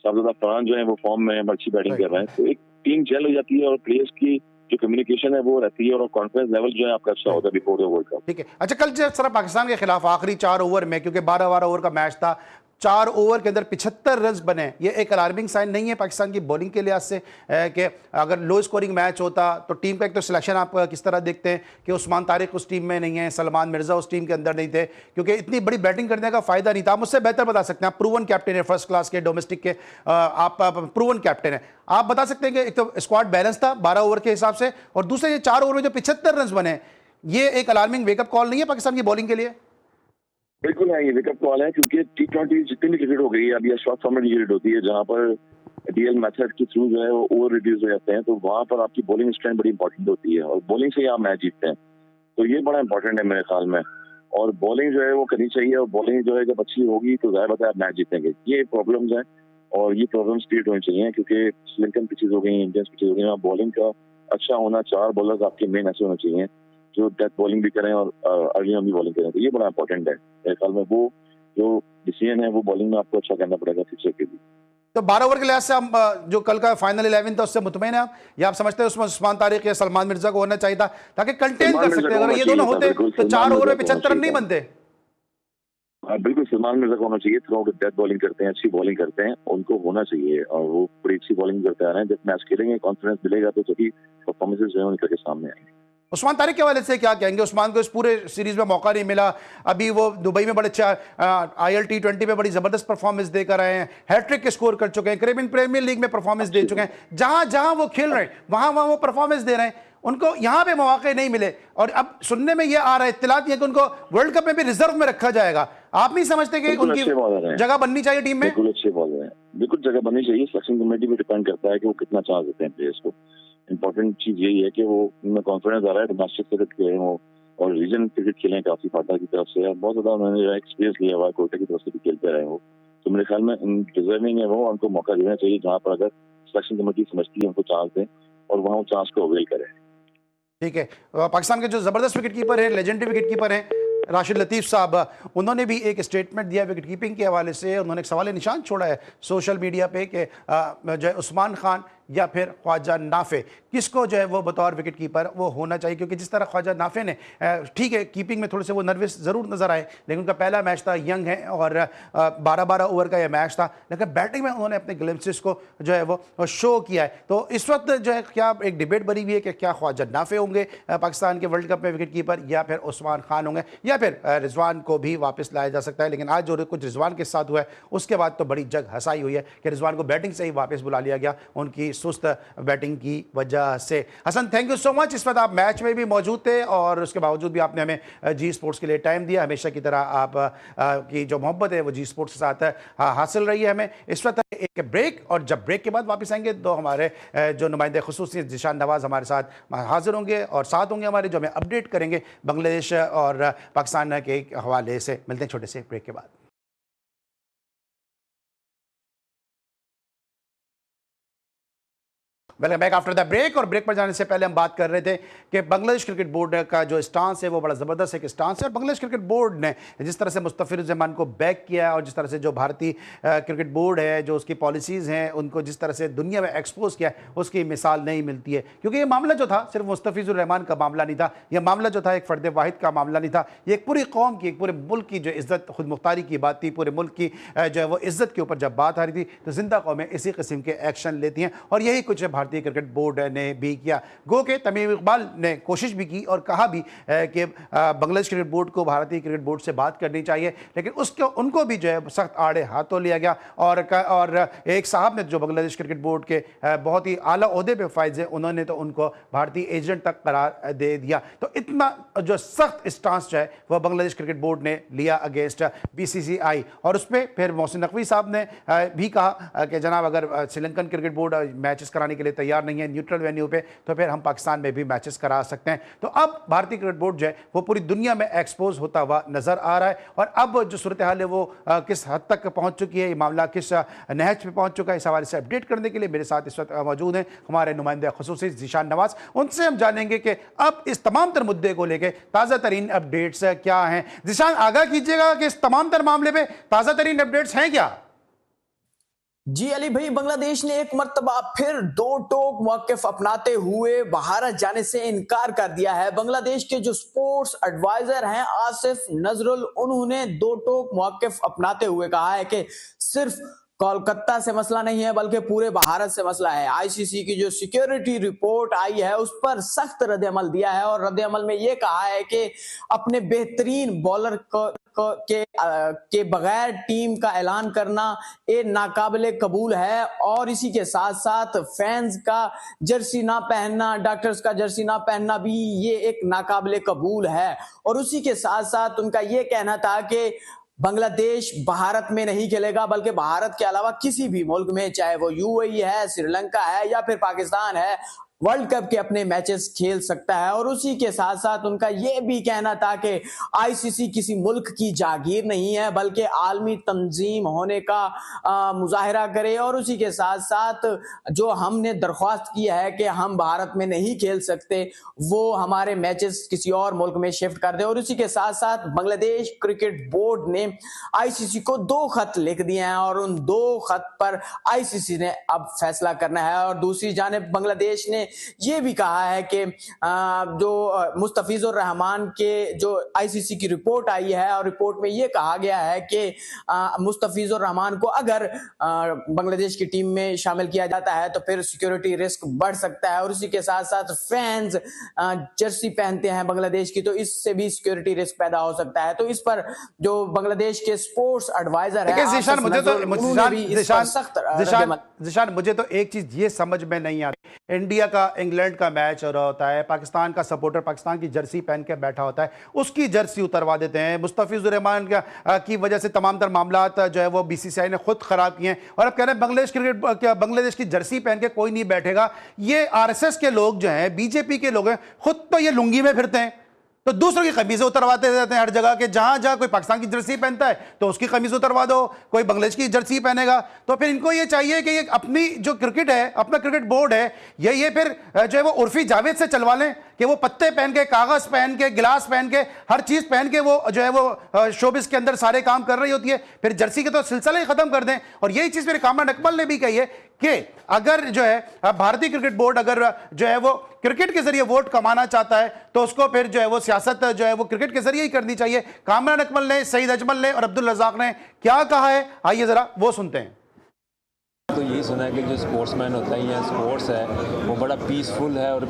शाहजादा फरहान जो है वो फॉर्म में अच्छी बैटिंग कर रहे हैं, तो एक टीम जेल हो जाती है और प्लेयर्स की जो कम्युनिकेशन है वो रहती है, और कॉन्फिडेंस लेवल जो है आपका अच्छा होता है बिफोर द वर्ल्ड कप। ठीक है, अच्छा कल जिस तरह पाकिस्तान के खिलाफ आखिरी 4 ओवर में, क्योंकि 12 ओवर का मैच था, 4 ओवर के अंदर 75 रन बने, ये एक अलार्मिंग साइन नहीं है पाकिस्तान की बॉलिंग के लिहाज से कि अगर लो स्कोरिंग मैच होता तो टीम का एक तो सिलेक्शन आप किस तरह देखते हैं कि उस्मान तारिक उस टीम में नहीं है, सलमान मिर्जा उस टीम के अंदर नहीं थे, क्योंकि इतनी बड़ी बैटिंग करने का फायदा नहीं था। आप मुझसे बेहतर बता सकते हैं, आप प्रूवन कैप्टन है, फर्स्ट क्लास के डोमेस्टिक के आप प्रूवन कैप्टन है, आप बता सकते हैं कि एक तो स्क्वाड बैलेंस था 12 ओवर के हिसाब से, और दूसरे ये 4 ओवर में जो 75 रन बने, ये एक अलार्मिंग वेकअप कॉल नहीं है पाकिस्तान की बॉलिंग के लिए? बिल्कुल है, ये विकेट कॉल है, क्योंकि T20 जितनी भी क्रिकेट हो गई है अब ये शॉर्ट फॉर्मेट क्रिकेट होती है, जहाँ पर डीएल मेथड के थ्रू जो है वो ओवर रिड्यूस हो जाते हैं, तो वहाँ पर आपकी बॉलिंग स्ट्रेंथ बड़ी इंपॉर्टेंट होती है, और बॉलिंग से ही आप मैच जीतते हैं, तो ये बड़ा इंपॉर्टेंट है मेरे ख्याल में। और बॉलिंग जो है वो करनी चाहिए, और बॉलिंग जो है जब अच्छी होगी तो जाहिर बात है आप मैच जीतेंगे। ये प्रॉब्लम्स हैं, और ये प्रॉब्लम्स क्रिएट होनी चाहिए, क्योंकि श्रीलंकन पिचेज हो गई, इंडियन पिचेज हो गई, बॉलिंग का अच्छा होना, 4 बॉलर्स आपके मेन ऐसे होने चाहिए जो डेथ बॉलिंग भी करें और अर्ली ऑन भी बॉलिंग करें, तो ये बड़ा इंपॉर्टेंट है मेरे ख्याल में। वो जो डिसीजन है वो बॉलिंग में आपको अच्छा करना पड़ेगा फ्यूचर के लिए। तो 12 ओवर के लिहाज से हम जो कल का फाइनल 11 था उससे मुतमईन है आप, या आप समझते हैं उसमें उस्मान तारिक या सलमान मिर्जा को होना चाहिए था ताकि कंटेन कर सकते? अगर ये दोनों होते तो 4 ओवर में 75 रन नहीं बनते। बिल्कुल, सलमान मिर्जा को होना चाहिए, थ्रू आउट डेथ बॉलिंग करते हैं, अच्छी बॉलिंग करते हैं, उनको होना चाहिए, और वो बड़ी अच्छी बॉलिंग करते आ रहे हैं। जब मैच खेलेंगे कॉन्फिडेंस मिलेगा तो सभी परफॉर्मेंसेस जो है उनके सामने आएंगे। उस्मान तारिक के हवाले से क्या कहेंगे? उस्मान को इस पूरे सीरीज में मौका नहीं मिला, अभी वो दुबई में बड़े अच्छा IL T20 में बड़ी जबरदस्त परफॉर्मेंस देकर आए हैं, हैट्रिक स्कोर कर चुके हैं, कैरेबियन प्रीमियर लीग में परफॉर्मेंस दे चुके हैं, जहां जहां वो खेल रहे हैं वहां वहां वो परफॉर्मेंस दे रहे हैं, उनको यहाँ पे मौके नहीं मिले, और अब सुनने में ये आ रहा है, इत्तलात ये कि उनको वर्ल्ड कप में भी रिजर्व में रखा जाएगा। आप नहीं समझते कि उनकी जगह बननी चाहिए टीम में? बिल्कुल अच्छे बॉलर हैं, बिल्कुल जगह बननी चाहिए। सिलेक्शन कमेटी पे डिपेंड करता है कि वो कितना चांस देते हैं प्लेयर्स को। इंपॉर्टेंट चीज यही है कि वो उनमें कॉन्फिडेंस आ रहा है, डोमेस्टिक क्रिकेट खेले वो और रीजन क्रिकेट खेलें, काफी फाटा की तरफ से बहुत ज्यादा उन्होंने एक्सपीरियंस लिया हुआ है, कोटा की तरफ से भी खेलते रहे हो, तो मेरे ख्याल में डिजर्विंग है वो, उनको मौका देना चाहिए जहाँ पर अगर सिलेक्शन कमेटी समझती है उनको चांस दें और वहाँ वो चांस को अवेल करें। ठीक है, पाकिस्तान के जो जबरदस्त विकेट कीपर है, लेजेंडरी विकेट कीपर हैं राशिद लतीफ़ साहब, उन्होंने भी एक स्टेटमेंट दिया विकेट कीपिंग के हवाले से। उन्होंने एक सवाल निशान छोड़ा है सोशल मीडिया पे कि जो उस्मान खान या फिर ख्वाजा नाफे, किसको जो है वो बतौर विकेट कीपर वो होना चाहिए? क्योंकि जिस तरह ख्वाजा नाफे ने, ठीक है कीपिंग में थोड़े से वो नर्वस ज़रूर नजर आए, लेकिन उनका पहला मैच था, यंग है और 12-12 ओवर का यह मैच था, लेकिन बैटिंग में उन्होंने अपने ग्लिम्पसेस को जो है वो शो किया है। तो इस वक्त जो है क्या एक डिबेट बनी हुई है कि क्या ख्वाजा नाफे होंगे पाकिस्तान के वर्ल्ड कप में विकेट कीपर, या फिर उस्मान खान होंगे, या फिर रिजवान को भी वापस लाया जा सकता है। लेकिन आज जो कुछ रिजवान के साथ हुआ है उसके बाद तो बड़ी जग हंसाई हुई है कि रिजवान को बैटिंग से ही वापस बुला लिया गया उनकी सुस्त बैटिंग की वजह से। Hasan, thank you so much. इस वक्त आप मैच में भी मौजूद थे और उसके बावजूद भी आपने हमें जी स्पोर्ट्स के लिए टाइम दिया। हमेशा की तरह आप की जो मोहब्बत है वो जी स्पोर्ट्स के साथ हासिल रही है हमें। इस वक्त एक ब्रेक, और जब ब्रेक के बाद वापस आएंगे तो हमारे जो नुमाइंदे खुसूसी ज़ीशान नवाज़ हमारे साथ हाजिर होंगे और साथ होंगे हमारे, जो हमें अपडेट करेंगे बांग्लादेश और पाकिस्तान के हवाले से। मिलते हैं छोटे से ब्रेक के बाद। Welcome back after the break. और ब्रेक पर जाने से पहले हम बात कर रहे थे कि बांग्लादेश क्रिकेट बोर्ड का जो स्टांस है वो बड़ा ज़बरदस्त एक स्टांस है, और बांग्लादेश क्रिकेट बोर्ड ने जिस तरह से मुस्तफ़िज़ुर-रहमान को बैक किया है और जिस तरह से जो भारतीय क्रिकेट बोर्ड है जो उसकी पॉलिसीज़ हैं उनको जिस तरह से दुनिया में एक्सपोज किया है उसकी मिसाल नहीं मिलती है। क्योंकि ये मामला जो था सिर्फ मुस्तफ़िज़ुर-रहमान का मामला नहीं था, यह मामला जो था एक फ़र्द वाहिद का मामला नहीं था, ये एक पूरी कौम की, एक पूरे मुल्क की जो इज़्ज़त खुद मुख्तारी की बात थी, पूरे मुल्क की जो है वो इज़्ज़त के ऊपर जब बात आ रही थी तो जिंदा कौमें इसी किस्म के एक्शन लेती हैं, और यही कुछ भारतीय क्रिकेट बोर्ड ने भी किया। गो के तमीम इकबाल ने कोशिश भी की और कहा भी कि बांग्लादेश क्रिकेट बोर्ड को भारतीय क्रिकेट बोर्ड से बात करनी चाहिए, लेकिन उसको उनको भी जो है सख्त आड़े हाथों लिया गया। और एक साहब ने जो बांग्लादेश क्रिकेट बोर्ड के बहुत ही आला ओहदे पे फायज है, उन्होंने तो उनको भारतीय एजेंट तक करार दे दिया। तो इतना जो सख्त स्टांस जो है वह बांग्लादेश क्रिकेट बोर्ड ने लिया अगेंस्ट BCCI, और उस पर फिर मोहसिन नकवी साहब ने भी कहा कि जनाब अगर श्रीलंकन क्रिकेट बोर्ड मैचेस कराने के लिए तैयार नहीं है न्यूट्रल वेन्यू पे, तो फिर हम पाकिस्तान में भी मैचेस करा सकते हैं। तो अब भारतीय क्रिकेट बोर्ड जो है वो पूरी दुनिया में एक्सपोज होता हुआ नजर आ रहा है, और अब जो सूरत हाल है वो किस हद तक पहुंच चुकी है, ये मामला किस नहज पे पहुंच चुका है, इस हवाले से अपडेट करने के लिए मेरे साथ इस वक्त मौजूद हैं हमारे नुमाइंदे खुसूसी ज़ीशान नवाज़। उनसे हम जानेंगे कि अब इस तमाम तर मुद्दे को लेकर ताज़ा तरीन अपडेट्स क्या हैं। ज़ीशान, आगाह कीजिएगा कि इस तमाम तर मामले में ताज़ा तरीन अपडेट्स हैं क्या? जी अली भाई, बांग्लादेश ने एक मर्तबा फिर दो टोक मौक़िफ़ अपनाते हुए भारत जाने से इनकार कर दिया है। बांग्लादेश के जो स्पोर्ट्स एडवाइजर हैं आसिफ नजरुल, उन्होंने दो टोक मौक़िफ़ अपनाते हुए कहा है कि सिर्फ कोलकाता से मसला नहीं है बल्कि पूरे भारत से मसला है। ICC की जो सिक्योरिटी रिपोर्ट आई है उस पर सख्त रद्द-ए-अमल दिया है, और रद्द-ए-अमल में यह कहा है कि अपने बेहतरीन बॉलर के बगैर टीम का ऐलान करना ये नाकाबिले कबूल है, और इसी के साथ साथ फैंस का जर्सी ना पहनना, डॉक्टर्स का जर्सी ना पहनना भी ये एक नाकाबिले कबूल है। और उसी के साथ साथ उनका ये कहना था कि बांग्लादेश भारत में नहीं खेलेगा बल्कि भारत के अलावा किसी भी मुल्क में, चाहे वो UAE है, श्रीलंका है या फिर पाकिस्तान है, वर्ल्ड कप के अपने मैचेस खेल सकता है। और उसी के साथ साथ उनका यह भी कहना था कि ICC किसी मुल्क की जागीर नहीं है बल्कि आलमी तंजीम होने का मुजाहरा करे, और उसी के साथ साथ जो हमने दरख्वास्त की है कि हम भारत में नहीं खेल सकते वो हमारे मैचेस किसी और मुल्क में शिफ्ट कर दे। और उसी के साथ साथ बांग्लादेश क्रिकेट बोर्ड ने ICC को 2 खत लिख दिए हैं, और उन 2 खत पर ICC ने अब फैसला करना है। और दूसरी जानिब बांग्लादेश ने ये भी कहा है कि जो मुस्तफ़िज़ुर-रहमान के जो ICC की रिपोर्ट आई है, और रिपोर्ट में ये कहा गया है कि मुस्तफ़िज़ुर-रहमान को अगर बांग्लादेश की टीम में शामिल किया जाता है तो फिर सिक्योरिटी रिस्क बढ़ सकता है, और उसी के साथ साथ फैंस जर्सी पहनते हैं बांग्लादेश की, तो इससे भी सिक्योरिटी रिस्क पैदा हो सकता है। तो इस पर जो बांग्लादेश के स्पोर्ट्स एडवाइजर है ज़ीशान, मुझे तो एक चीज ये समझ में नहीं आती, इंडिया का इंग्लैंड का मैच हो रहा होता है, पाकिस्तान का सपोर्टर पाकिस्तान की जर्सी पहन के बैठा होता है, उसकी जर्सी उतरवा देते हैं। मुस्तफ़िज़ुर-रहमान की वजह से तमाम तर मामलात जो है वो BCCI ने खुद खराब किए हैं, और अब कह रहे हैं बांग्लादेश की जर्सी पहन के कोई नहीं बैठेगा। ये RSS के लोग जो हैं, BJP के लोग हैं, खुद तो ये लुंगी में फिरते हैं, तो दूसरों की कमीजें उतरवाते रहते हैं हर जगह के। जहां जहां कोई पाकिस्तान की जर्सी पहनता है तो उसकी कमीज उतरवा दो, कोई बांग्लादेश की जर्सी पहनेगा। तो फिर इनको ये चाहिए कि ये अपनी जो क्रिकेट है, अपना क्रिकेट बोर्ड है, ये फिर जो है वो उर्फी जावेद से चलवा लें कि वो पत्ते पहन के, कागज पहन के, गिलास पहन के, हर चीज पहन के वो जो है वो शोबिस के अंदर सारे काम कर रही होती है। फिर जर्सी के तो सिलसिला ही खत्म कर दें। और यही चीज मेरे कामरान अकमल ने भी कही है कि अगर जो है भारतीय क्रिकेट बोर्ड अगर जो है वो क्रिकेट के जरिए वोट कमाना चाहता है तो उसको फिर जो है वो सियासत जो है वो क्रिकेट के जरिए ही करनी चाहिए। कामरान अकमल ने, सईद अजमल ने और अब्दुल रज़ाक ने क्या कहा है, आइए जरा वो सुनते हैं। तो यही सुना है कि जो स्पोर्ट्समैन होता है या स्पोर्ट्स है वो बड़ा पीसफुल है और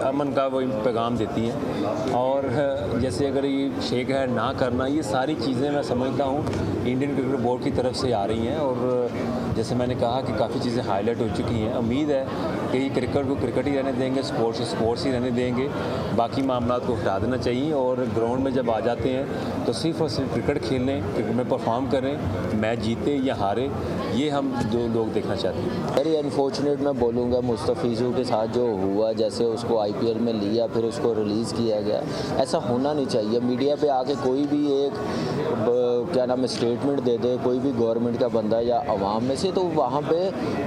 अमन का वो पैगाम देती हैं। और जैसे अगर ये शेख है ना करना, ये सारी चीज़ें मैं समझता हूँ इंडियन क्रिकेट बोर्ड की तरफ से आ रही हैं। और जैसे मैंने कहा कि काफ़ी चीज़ें हाईलाइट हो चुकी हैं। उम्मीद है कि ये क्रिकेट को क्रिकेट ही रहने देंगे, स्पोर्ट्स ही रहने देंगे, बाकी मामला को हटा देना चाहिए। और ग्राउंड में जब आ जाते हैं तो सिर्फ और सिर्फ क्रिकेट खेलें, क्रिकेट में परफॉर्म करें, मैच जीते या हारे, ये हम जो लोग देखना चाहते हैं। वेरी अनफॉर्चुनेट मैं बोलूँगा मुस्तफिज़ों के साथ जो हुआ, जैसे उसको आईपीएल में लिया फिर उसको रिलीज़ किया गया, ऐसा होना नहीं चाहिए। मीडिया पे आके कोई भी एक क्या नाम है स्टेटमेंट दे दे कोई भी गवर्नमेंट का बंदा या अवाम में से, तो वहाँ पे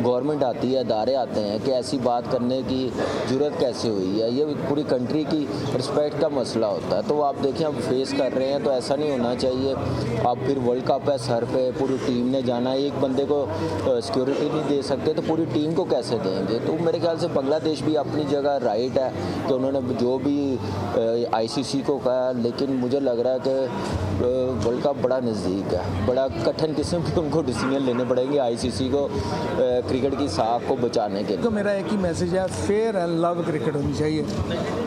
गवर्नमेंट आती है, अदारे आते हैं कि ऐसी बात करने की ज़रूरत कैसे हुई है। ये पूरी कंट्री की रिस्पेक्ट का मसला होता है। तो आप देखें अब फेस कर रहे हैं, तो ऐसा नहीं होना चाहिए। अब फिर वर्ल्ड कप है सर पे, पूरी टीम ने जाना है, एक बंदे को सिक्योरिटी नहीं दे सकते तो पूरी टीम को कैसे देंगे। तो मेरे ख्याल से बांग्लादेश भी अपनी जगह राइट है कि उन्होंने जो भी आईसीसी को कहा, लेकिन मुझे लग रहा है कि वर्ल्ड कप बड़ा नज़दीक है, बड़ा कठिन किस्म के उनको डिसीजन लेने पड़ेंगे आईसीसी को क्रिकेट की साख को बचाने के लिए। तो मेरा एक ही मैसेज है, फेयर एंड लव क्रिकेट होनी चाहिए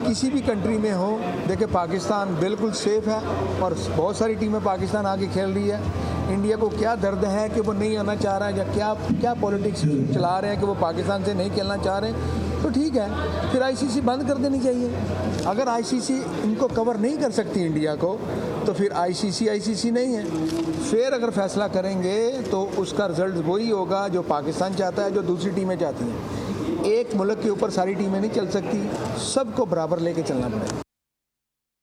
किसी भी कंट्री में हो। देखिए पाकिस्तान बिल्कुल सेफ है और बहुत सारी टीमें पाकिस्तान आके खेल रही है। इंडिया को क्या दर्द है कि वो नहीं आना चाह रहा है, या क्या पॉलिटिक्स चला रहे हैं कि वो पाकिस्तान से नहीं खेलना चाह रहे, तो ठीक है फिर आईसीसी बंद कर देनी चाहिए। अगर आईसीसी इनको कवर नहीं कर सकती इंडिया को, तो फिर आईसीसी नहीं है। फिर अगर फैसला करेंगे तो उसका रिजल्ट वही होगा जो पाकिस्तान चाहता है, जो दूसरी टीमें चाहती हैं। एक मुल्क के ऊपर सारी टीमें नहीं चल सकती, सबको बराबर लेके चलना पड़ेगा।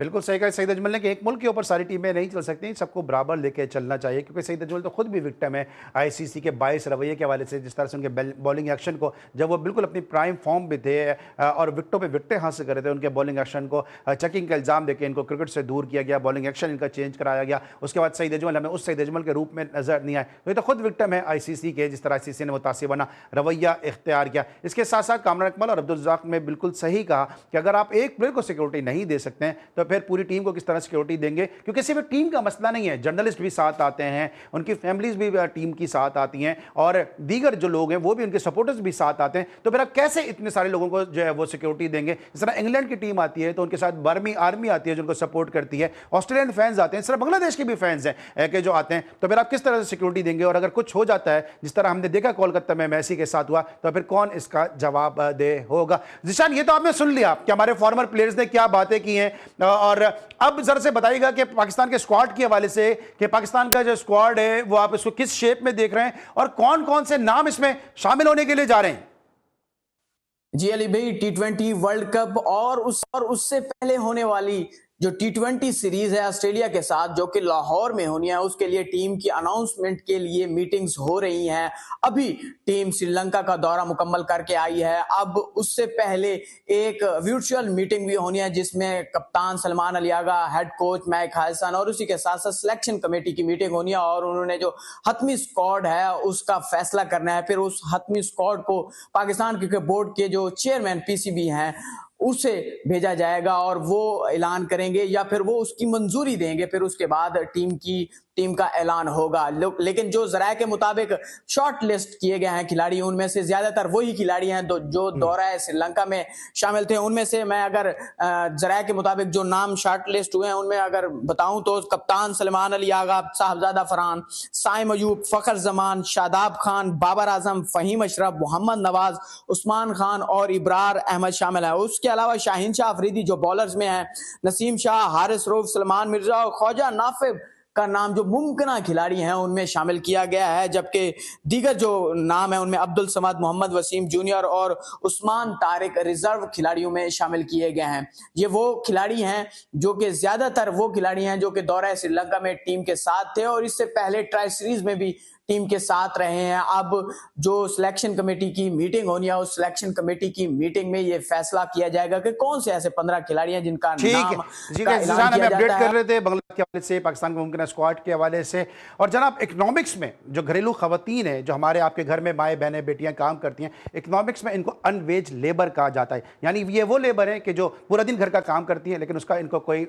बिल्कुल सही कहा सईद अजमल ने कि एक मुल्क के ऊपर सारी टीमें नहीं चल सकती, सबको बराबर लेके चलना चाहिए। क्योंकि सईद अजमल तो खुद भी विक्टिम है आईसीसी के बाइस रवैये के हवाले से, जिस तरह से उनके बॉलिंग एक्शन को, जब वो बिल्कुल अपनी प्राइम फॉर्म पे थे और विकटों पे विकटें हासिल कर रहे थे, उनके बॉलिंग एक्शन को चेकिंग का इल्ज़ाम देके इनको क्रिकेट से दूर किया गया, बॉलिंग एक्शन इनका चेंज कराया गया। उसके बाद सईद अजमल हमें उस सईद अजमल के रूप में नजर नहीं आए। तो ये तो खुद विक्टिम है आईसीसी के, जिस तरह आईसीसी ने मुतासिबाना रवैया इख्तियार किया। इसके साथ साथ कामरान अकमल और अब्दुल रज़ाक ने बिल्कुल सही कहा कि अगर आप एक प्लेयर को सिक्योरिटी नहीं दे सकते हैं तो फिर पूरी टीम को किस तरह सिक्योरिटी देंगे। क्योंकि सिर्फ टीम का मसला नहीं है, जर्नलिस्ट भी साथ आते हैं, उनकी फैमिलीज भी टीम की साथ आती हैं और दीगर जो लोग हैं वो भी, उनके सपोर्टर्स भी साथ आते हैं। तो फिर आप कैसे इतने सारे लोगों को जो है वो सिक्योरिटी देंगे। इस तरह इंग्लैंड की टीम आती है तो उनके साथ बर्मी आर्मी आती है जो उनको सपोर्ट करती है, ऑस्ट्रेलियन फैंस आते हैं, इस तरह बांग्लादेश के भी फैंस हैं कि जो आते हैं। तो फिर आप किस तरह से सिक्योरिटी देंगे। और अगर कुछ हो जाता है जिस तरह हमने देखा कोलकाता में मैसी के साथ हुआ, तो फिर कौन इसका जवाब दे होगा। जिशान, ये तो आपने सुन लिया कि हमारे फॉर्मर प्लेयर्स ने क्या बातें की हैं। और अब जरा से बताइएगा कि पाकिस्तान के स्क्वाड के हवाले से कि पाकिस्तान का जो स्क्वाड है वो आप इसको किस शेप में देख रहे हैं और कौन कौन से नाम इसमें शामिल होने के लिए जा रहे हैं। जी अली भाई, टी20 वर्ल्ड कप और उससे पहले होने वाली जो टी20 सीरीज है ऑस्ट्रेलिया के साथ, जो कि लाहौर में होनी है, उसके लिए टीम की अनाउंसमेंट के लिए मीटिंग्स हो रही हैं। अभी टीम श्रीलंका का दौरा मुकम्मल करके आई है। अब उससे पहले एक वर्चुअल मीटिंग भी होनी है जिसमें कप्तान सलमान अली आगा, हेड कोच महक हसन और उसी के साथ साथ सिलेक्शन कमेटी की मीटिंग होनी है। और उन्होंने जो हतमी स्क्वाड है उसका फैसला करना है। फिर उस हतमी स्क्वाड को पाकिस्तान क्रिकेट बोर्ड के जो चेयरमैन पीसीबी हैं उसे भेजा जाएगा और वो ऐलान करेंगे या फिर वो उसकी मंजूरी देंगे। फिर उसके बाद टीम का ऐलान होगा। लेकिन जो ज़राए के मुताबिक शॉर्ट लिस्ट किए गए हैं खिलाड़ी, उनमें से ज्यादातर वही खिलाड़ी हैं जो दौरा श्रीलंका में शामिल थे। उनमें से मैं अगर ज़राए के मुताबिक जो नाम शॉर्ट लिस्ट हुए हैं उनमें अगर बताऊं तो कप्तान सलमान अली आगा, साहबजादा फरहान, साइम अयूब, फखर जमान, शादाब खान, बाबर आजम, फहीम अशरफ, मोहम्मद नवाज, उस्मान खान और इब्रार अहमद शामिल है। उसके अलावा शाहीन शाह अफरीदी जो बॉलर्स में है, नसीम शाह, हारिस रऊफ, सलमान मिर्जा और ख्वाजा नाफिब का नाम जो मुमकिन खिलाड़ी हैं उनमें शामिल किया गया है। जबकि दीगर जो नाम है उनमें अब्दुल समाद, मोहम्मद वसीम जूनियर और उस्मान तारिक रिजर्व खिलाड़ियों में शामिल किए गए हैं। ये वो खिलाड़ी हैं जो कि ज्यादातर वो खिलाड़ी हैं जो कि दौरा श्रीलंका में टीम के साथ थे और इससे पहले ट्राई सीरीज में भी टीम के साथ रहे हैं। अब जो सिलेक्शन कमेटी की मीटिंग होनी है, उस सिलेक्शन कमेटी की मीटिंग में ये फैसला किया जाएगा कि कौन से ऐसे 15 खिलाड़ी हैं जिनका नाम जी का ऐलान हमें किया अपडेट जाता कर है। रहे थे बांग्लादेश के हवाले से, पाकिस्तान के मुमकिन स्क्वाड के हवाले से। और जनाब, इकोनॉमिक्स में जो घरेलू खवातीन है, जो हमारे आपके घर में माएँ बहनें बेटियां काम करती हैं, इकोनॉमिक्स में इनको अनवेज लेबर कहा जाता है। यानी ये वो लेबर है कि जो पूरा दिन घर का काम करती है, लेकिन उसका इनको कोई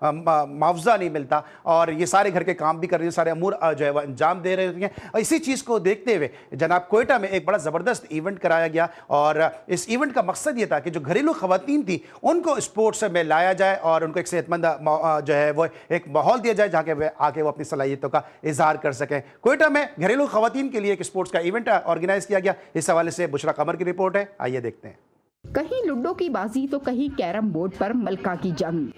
मुआवजा नहीं मिलता, और ये सारे घर के काम भी कर रही हैं, सारे अमूर जो है वो अंजाम दे रहे होती हैं। और इसी चीज़ को देखते हुए जनाब कोयटा में एक बड़ा ज़बरदस्त इवेंट कराया गया, और इस इवेंट का मकसद ये था कि जो घरेलू खवातीन थी उनको स्पोर्ट्स में लाया जाए और उनको एक सेहतमंद जो है वो एक माहौल दिया जाए जहाँ के वे आके वो अपनी सलाहियतों का इजहार कर सकें। कोयटा में घरेलू खवातीन के लिए एक स्पोर्ट्स का इवेंट ऑर्गेनाइज किया गया। इस हवाले से बुशरा कमर की रिपोर्ट है, आइए देखते हैं। कहीं लुड्डो की बाजी तो कहीं कैरम बोर्ड पर मलका की जंग।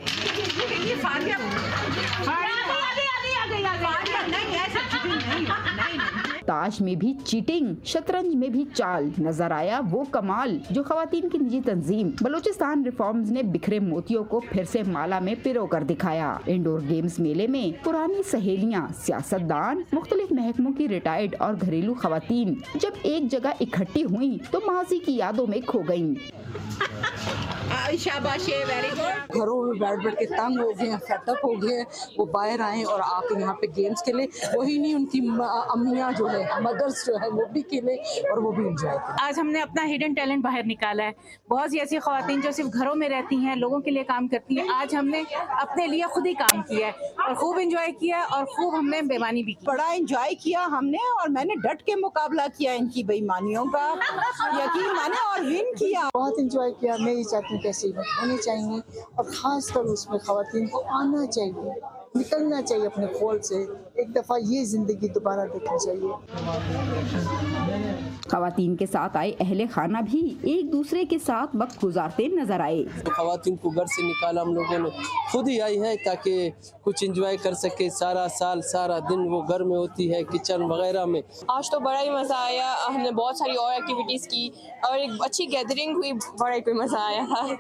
ताश में भी चीटिंग, शतरंज में भी चाल, नजर आया वो कमाल जो खवातीन की निजी तंजीम बलूचिस्तान रिफॉर्म्स ने बिखरे मोतियों को फिर से माला में पिरो कर दिखाया। इंडोर गेम्स मेले में पुरानी सहेलियां, सियासतदान, मुख्तलिफ महकमों की रिटायर्ड और घरेलू खवातीन जब एक जगह इकट्ठी हुई तो माजी की यादों में खो गयी। घरों में बैठ बैठ के तंग हो गए हैं, फेटअप हो गए हैं, वो बाहर आए और आके यहाँ पे गेम्स खेले। वही नहीं, उनकी अम्मियाँ जो है, मदर्स जो है, वो भी खेले और वो भी इंजॉय करें। आज हमने अपना हिडन टैलेंट बाहर निकाला है। बहुत सी ऐसी ख्वातीन जो सिर्फ घरों में रहती हैं, लोगों के लिए काम करती हैं, आज हमने अपने लिए खुद ही काम किया है और खूब इंजॉय किया और खूब हमने बेईमानी भी की। बड़ा इंजॉय किया हमने और मैंने डट के मुकाबला किया इनकी बेईमानियों का, यकीन माने, और विन किया। बहुत इंजॉय किया। मैं ये चाहती हूँ कैसे इवेंट होने चाहिए और खासकर उसमें खवातीन को आना चाहिए, निकलना चाहिए अपने खोल से। एक दफ़ा ये ज़िंदगी दोबारा देखनी चाहिए। खवातीन के साथ आए अहले खाना भी एक दूसरे के साथ वक्त गुजारते नजर आए। तो खवातीन को घर से निकाला हम लोगों ने, खुद ही आई है ताकि कुछ एंजॉय कर सके। सारा साल सारा दिन वो घर में होती है, किचन वगैरह में। आज तो बड़ा ही मज़ा आया, हमने बहुत सारी और एक्टिविटीज़ की और एक अच्छी गैदरिंग हुई, बड़ा ही कोई मज़ा आया था।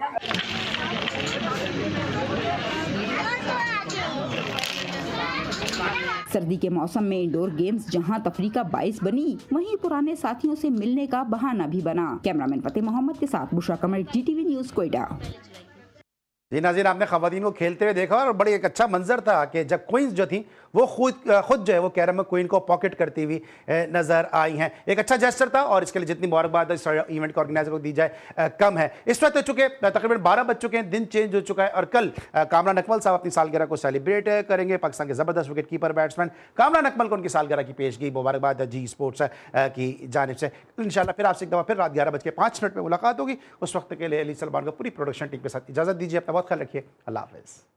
सर्दी के मौसम में इंडोर गेम्स जहां तफरीह का बाइस बनी, वहीं पुराने साथियों से मिलने का बहाना भी बना। कैमरामैन फतेह मोहम्मद के साथ बुशरा कमर, GTV न्यूज़, कोयटा। जी नाज़रीन, आपने खवातीन को खेलते हुए देखा और बड़ी एक अच्छा मंजर था कि जब क्वींस जो थी वो खुद जो है वो कैरम में क्वीन को पॉकेट करती हुई नजर आई हैं। एक अच्छा जेस्चर था और इसके लिए जितनी मुबारकबाद इस इवेंट के ऑर्गेनाइजर को दी जाए कम है। इस वक्त चुके तकरीबन 12 बज चुके हैं, दिन चेंज हो चुका है और कल कामरान अकमल साहब अपनी सालगिरह को सेलिब्रेट करेंगे। पाकिस्तान के ज़बरदस्त wicket keeper batsman Kamran Akmal को उनकी सालगिरह की पेशगी मुबारकबाद जी स्पोर्ट्स की जानिब से। इंशाल्लाह फिर आपसे एक दफ़ा फिर रात 11:05 में मुलाकात होगी। उस वक्त के लिए अली सलमान को पूरी प्रोडक्शन टीम के साथ इजाज़त दीजिए। अपना बहुत ख्याल रखिए। अल्लाह हाफ़िज़।